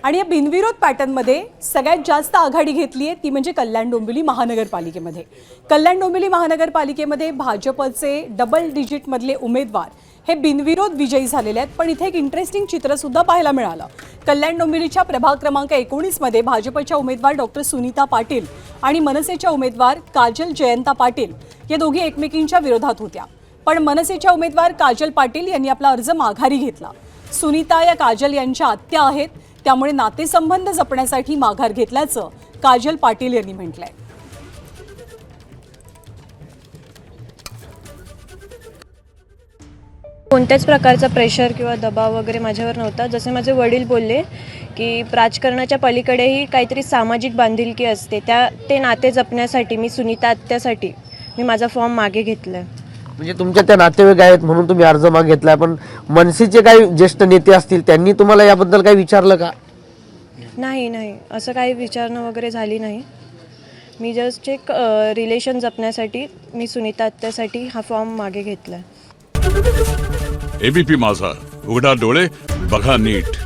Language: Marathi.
आणि या बिनविरोध पॅटर्नमध्ये सगळ्यात जास्त आघाडी घेतली आहे ती म्हणजे कल्याण डोंबिवली महानगरपालिकेमध्ये. कल्याण डोंबिवली महानगरपालिकेमध्ये भाजपचे डबल डिजिटमधले उमेदवार हे बिनविरोध विजयी झालेले आहेत. पण इथे एक इंटरेस्टिंग चित्र सुद्धा पाहायला मिळालं. कल्याण डोंबिवलीच्या प्रभाग क्रमांक 19 मध्ये भाजपच्या उमेदवार डॉक्टर सुनीता पाटील आणि मनसेच्या उमेदवार काजल जयंता पाटील या दोघी एकमेकींच्या विरोधात होत्या. पण मनसेच्या उमेदवार काजल पाटील यांनी आपला अर्ज माघारी घेतला. सुनीता या काजल यांच्या आत्या आहेत, त्यामुळे नातेसंबंध जपण्यासाठी माघार घेतल्याचं काजल पाटील यांनी म्हटलंय. कोणत्याच प्रकारचा प्रेशर किंवा दबाव वगैरे माझ्यावर नव्हता. जसे माझे वडील बोलले की राजकारणाच्या पलीकडेही काहीतरी सामाजिक बांधिलकी असते, ते नाते जपण्यासाठी मी सुनीता आत्यासाठी मी माझा फॉर्म मागे घेतला. म्हणजे तुमच्या त्या नातेवाईक आहेत म्हणून तुम्ही अर्ज मागे घेतलाय. पण मनसेचे काही ज्येष्ठ नेते असतील त्यांनी तुम्हाला याबद्दल काही विचारलं का? नाही, असं काही विचारणं वगैरे झाली नाही. मी जस्ट एक रिलेशन जपण्यासाठी मी सुनीता आत्यासाठी हा फॉर्म मागे घेतला. एबीपी माझा, उघडा डोळे बघा नीट.